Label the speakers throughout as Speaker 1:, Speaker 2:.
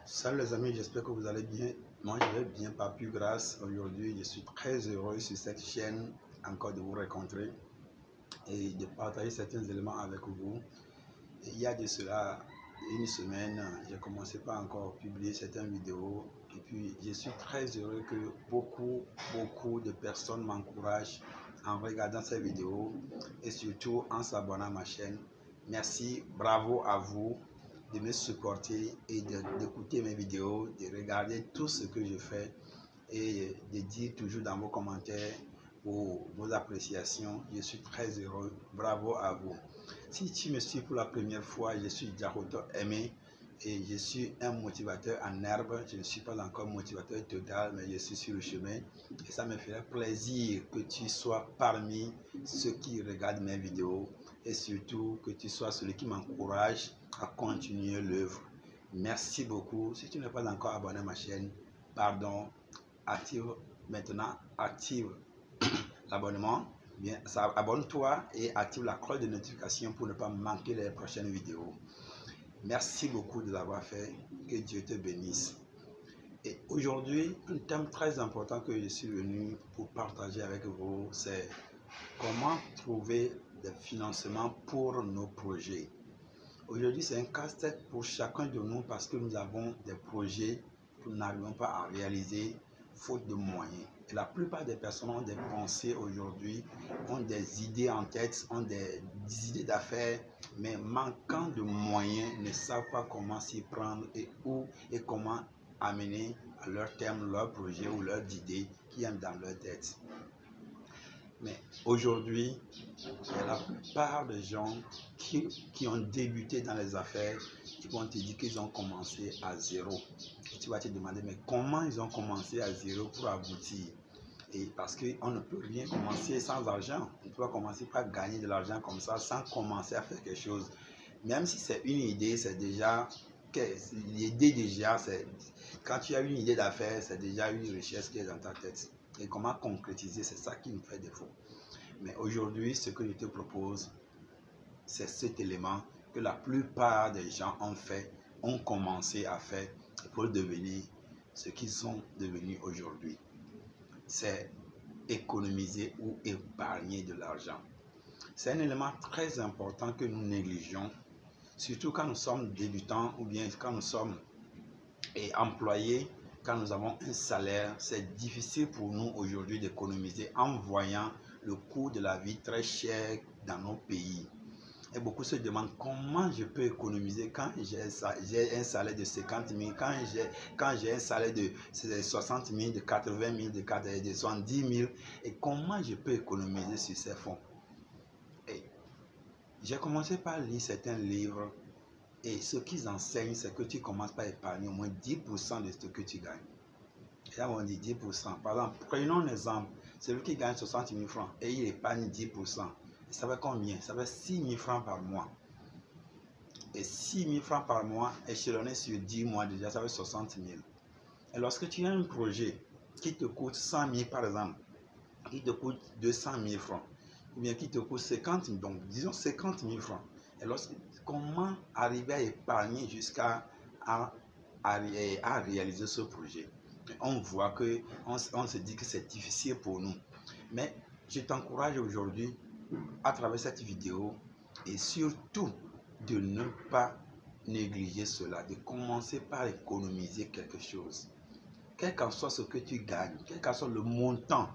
Speaker 1: Salut les amis, j'espère que vous allez bien. Moi je vais bien par plus grâce. Aujourd'hui je suis très heureux sur cette chaîne encore de vous rencontrer et de partager certains éléments avec vous. Et il y a de cela une semaine, j'ai commencé par encore publier certaines vidéos et puis je suis très heureux que beaucoup de personnes m'encouragent en regardant ces vidéos et surtout en s'abonnant à ma chaîne. Merci, bravo à vous de me supporter et d'écouter mes vidéos, de regarder tout ce que je fais et de dire toujours dans vos commentaires vos appréciations. Je suis très heureux. Bravo à vous. Si tu me suis pour la première fois, je suis Jahoto Aimé et je suis un motivateur en herbe. Je ne suis pas encore motivateur total, mais je suis sur le chemin et ça me ferait plaisir que tu sois parmi ceux qui regardent mes vidéos et surtout que tu sois celui qui m'encourage à continuer l'œuvre. Merci beaucoup. Si tu n'es pas encore abonné à ma chaîne, pardon, active l'abonnement. Bien, abonne-toi et active la cloche de notification pour ne pas manquer les prochaines vidéos. Merci beaucoup de l'avoir fait. Que Dieu te bénisse. Et aujourd'hui, un thème très important que je suis venu pour partager avec vous, c'est comment trouver des financements pour nos projets. Aujourd'hui, c'est un casse-tête pour chacun de nous parce que nous avons des projets que nous n'arrivons pas à réaliser faute de moyens. Et la plupart des personnes ont des pensées aujourd'hui, ont des idées en tête, ont des idées d'affaires, mais manquant de moyens, ne savent pas comment s'y prendre et où et comment amener à leur terme leur projet ou leurs idées qui ont dans leur tête. Mais aujourd'hui, la plupart des gens qui ont débuté dans les affaires, ils vont te dire qu'ils ont commencé à zéro. Et tu vas te demander, mais comment ils ont commencé à zéro pour aboutir? Et parce qu'on ne peut rien commencer sans argent. On ne peut pas commencer par gagner de l'argent comme ça sans commencer à faire quelque chose. Même si c'est une idée, c'est déjà... L'idée déjà, c'est... Quand tu as une idée d'affaires, c'est déjà une richesse qui est dans ta tête. Et comment concrétiser, c'est ça qui nous fait défaut. Mais aujourd'hui, ce que je te propose, c'est cet élément que la plupart des gens ont commencé à faire pour devenir ce qu'ils sont devenus aujourd'hui. C'est économiser ou épargner de l'argent. C'est un élément très important que nous négligeons, surtout quand nous sommes débutants ou bien quand nous sommes employés. Quand nous avons un salaire, c'est difficile pour nous aujourd'hui d'économiser en voyant le coût de la vie très cher dans nos pays. Et beaucoup se demandent comment je peux économiser quand j'ai un salaire de 50 000, quand j'ai un salaire de 60 000, de 80 000, de 70 000, et comment je peux économiser sur ces fonds. J'ai commencé par lire certains livres. Et ce qu'ils enseignent, c'est que tu commences par épargner au moins 10% de ce que tu gagnes. Et là, on dit 10%. Par exemple, prenons un exemple. Celui qui gagne 60 000 francs et il épargne 10%. Ça fait combien? Ça fait 6 000 francs par mois. Et 6 000 francs par mois, échelonné sur 10 mois déjà, ça fait 60 000. Et lorsque tu as un projet qui te coûte 100 000 par exemple, qui te coûte 200 000 francs, ou bien qui te coûte 50 000, donc disons 50 000 francs. Et comment arriver à épargner jusqu'à réaliser ce projet? On voit que on se dit que c'est difficile pour nous. Mais je t'encourage aujourd'hui à travers cette vidéo et surtout de ne pas négliger cela, de commencer par économiser quelque chose. Quel qu'en soit ce que tu gagnes, quel qu'en soit le montant,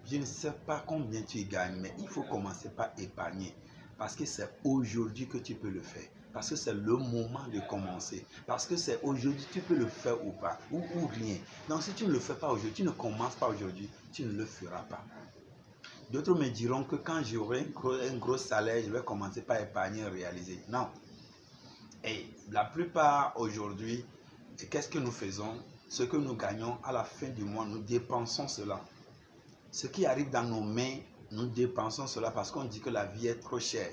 Speaker 1: je ne sais pas combien tu gagnes, mais il faut commencer par épargner. Parce que c'est aujourd'hui que tu peux le faire. Parce que c'est le moment de commencer. Parce que c'est aujourd'hui tu peux le faire ou pas. Ou rien. Donc si tu ne le fais pas aujourd'hui, tu ne commences pas aujourd'hui, tu ne le feras pas. D'autres me diront que quand j'aurai un gros salaire, je vais commencer par épargner et réaliser. Non. Et la plupart aujourd'hui, qu'est-ce que nous faisons? Ce que nous gagnons à la fin du mois, nous dépensons cela. Ce qui arrive dans nos mains, nous dépensons cela parce qu'on dit que la vie est trop chère.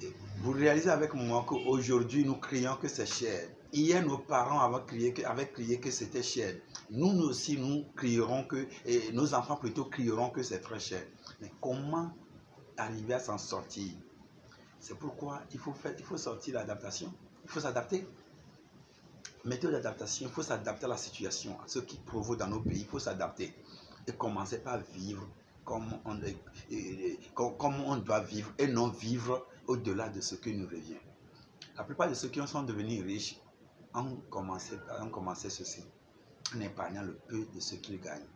Speaker 1: Et vous réalisez avec moi qu'aujourd'hui, nous crions que c'est cher. Hier, nos parents avaient crié que c'était cher. Nous aussi, nous crierons que, et nos enfants plutôt crieront que c'est très cher. Mais comment arriver à s'en sortir? C'est pourquoi il faut sortir l'adaptation. Il faut s'adapter. méthode d'adaptation, il faut s'adapter à la situation, à ce qui provoque dans nos pays, il faut s'adapter. Et commencer par vivre comme on doit vivre et non vivre au-delà de ce qui nous revient. La plupart de ceux qui sont devenus riches ont commencé ceci, en épargnant le peu de ce qu'ils gagnent.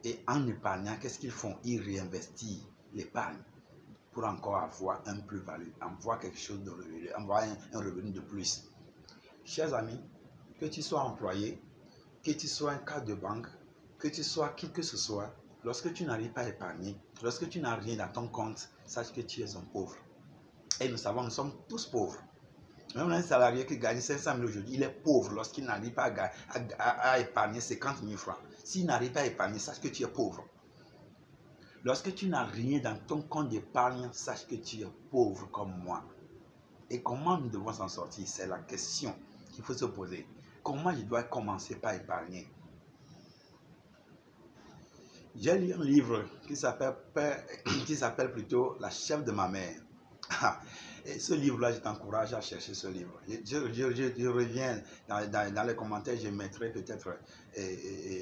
Speaker 1: Et en épargnant, qu'est-ce qu'ils font? Ils réinvestissent l'épargne pour encore avoir un plus-value, avoir quelque chose de revenu, avoir un revenu de plus. Chers amis, que tu sois employé, que tu sois un cadre de banque, que tu sois qui que ce soit, lorsque tu n'arrives pas à épargner, lorsque tu n'as rien dans ton compte, sache que tu es un pauvre. Et nous savons, nous sommes tous pauvres. Même un salarié qui gagne 500 000 aujourd'hui, il est pauvre lorsqu'il n'arrive pas à épargner 50 000 francs. S'il n'arrive pas à épargner, sache que tu es pauvre. Lorsque tu n'as rien dans ton compte d'épargne, sache que tu es pauvre comme moi. Et comment nous devons s'en sortir? C'est la question qu'il faut se poser. Comment je dois commencer par épargner? J'ai lu un livre qui s'appelle plutôt La chef de ma mère. Et ce livre-là, je t'encourage à chercher ce livre. Je reviens dans les commentaires, je mettrai peut-être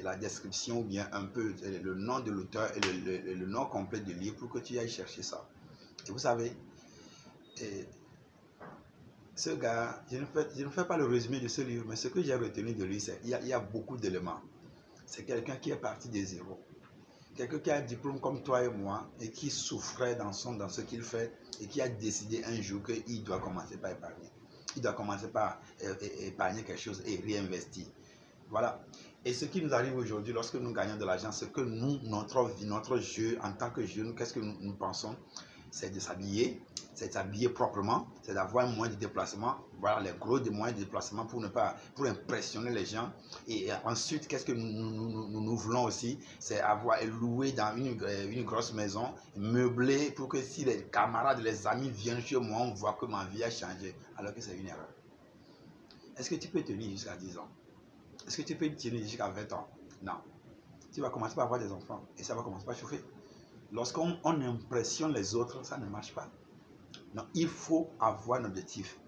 Speaker 1: la description ou bien un peu le nom de l'auteur et le nom complet du livre pour que tu ailles chercher ça. Et vous savez, ce gars, je ne fais pas le résumé de ce livre, mais ce que j'ai retenu de lui, c'est qu'il y a beaucoup d'éléments. C'est quelqu'un qui est parti de zéro. Quelqu'un qui a un diplôme comme toi et moi et qui souffrait dans ce qu'il fait et qui a décidé un jour qu'il doit commencer par épargner. Il doit commencer par épargner quelque chose et réinvestir. Voilà. Et ce qui nous arrive aujourd'hui lorsque nous gagnons de l'argent, c'est que notre jeu en tant que jeunes, qu'est-ce que nous pensons? C'est de s'habiller, c'est de s'habiller proprement, c'est d'avoir un moyen de déplacement, voilà les gros moyens de déplacement pour impressionner les gens. Et ensuite, qu'est-ce que nous voulons aussi? C'est loué dans une grosse maison, meublée, pour que si les camarades, les amis viennent chez moi, on voit que ma vie a changé, alors que c'est une erreur. Est-ce que tu peux tenir jusqu'à 10 ans? Est-ce que tu peux tenir jusqu'à 20 ans? Non. Tu vas commencer par avoir des enfants et ça va commencer par chauffer. Lorsqu'on impressionne les autres, ça ne marche pas. Non, il faut avoir un objectif.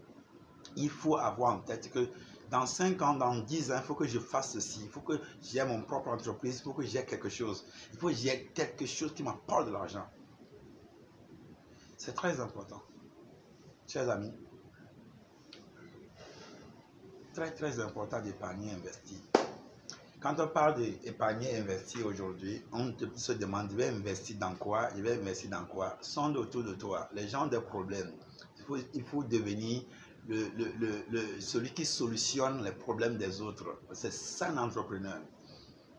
Speaker 1: Il faut avoir en tête que dans 5 ans, dans 10 ans, il faut que je fasse ceci. Il faut que j'ai mon propre entreprise. Il faut que j'ai quelque chose. Il faut que j'ai quelque chose qui m'apporte de l'argent. C'est très important. Chers amis, très important d'épargner et investir. Quand on parle d'épargner et investir aujourd'hui, on se demande, je vais investir dans quoi? Je vais investir dans quoi? Sonde autour de toi. Les gens ont des problèmes. Il faut devenir celui qui solutionne les problèmes des autres. C'est ça un entrepreneur.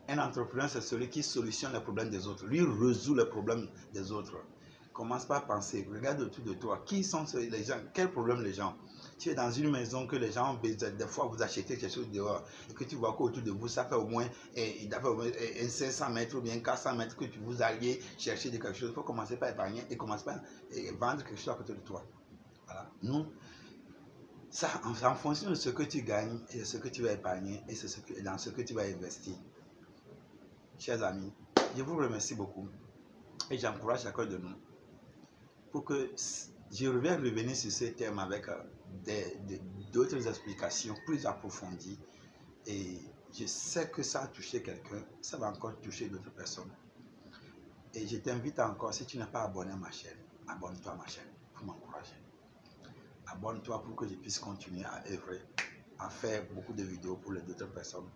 Speaker 1: Un entrepreneur, c'est celui qui solutionne les problèmes des autres. Lui résout les problèmes des autres. Commence par penser, regarde autour de toi. Qui sont les gens? Quels problèmes les gens? Tu es dans une maison que les gens, des fois, vous achetez quelque chose dehors et que tu vois qu'autour de vous, ça fait au moins 500 mètres ou bien 400 mètres que vous alliez chercher de quelque chose. Il faut commencer par épargner et commencer par vendre quelque chose à côté de toi. Voilà. Nous, ça, en fonction de ce que tu gagnes et de ce que tu vas épargner et dans ce que tu vas investir. Chers amis, je vous remercie beaucoup et j'encourage chacun de nous pour que je vais revenir sur ce thème avec d'autres explications plus approfondies. Et je sais que ça a touché quelqu'un, ça va encore toucher d'autres personnes. Et je t'invite encore, si tu n'es pas abonné à ma chaîne, abonne-toi à ma chaîne pour m'encourager. Abonne-toi pour que je puisse continuer à œuvrer, à faire beaucoup de vidéos pour les autres personnes.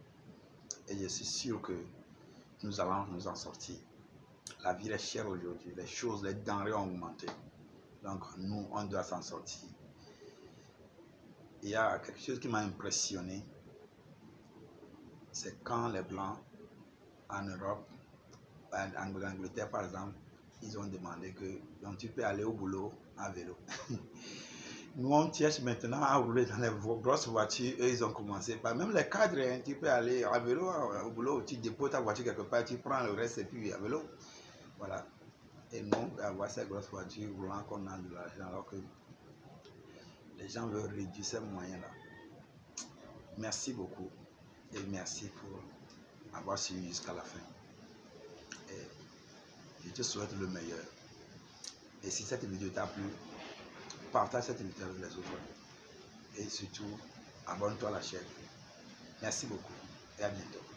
Speaker 1: Et je suis sûr que nous allons nous en sortir. La vie est chère aujourd'hui, les denrées ont augmenté. Donc nous, on doit s'en sortir. Il y a quelque chose qui m'a impressionné, c'est quand les Blancs en Europe, en Angleterre par exemple, ils ont demandé que donc, tu peux aller au boulot à vélo. Nous, on cherche maintenant à rouler dans les grosses voitures. Eux, ils ont commencé par même les cadres. Hein, tu peux aller à vélo au boulot. Tu déposes ta voiture quelque part, tu prends le reste et puis à vélo. Voilà. Et non, avoir ces grosses voitures roulant qu'on a de l'argent alors que les gens veulent réduire ces moyens-là. Merci beaucoup et merci pour avoir suivi jusqu'à la fin. Et je te souhaite le meilleur. Et si cette vidéo t'a plu, partage cette vidéo avec les autres. Et surtout, abonne-toi à la chaîne. Merci beaucoup et à bientôt.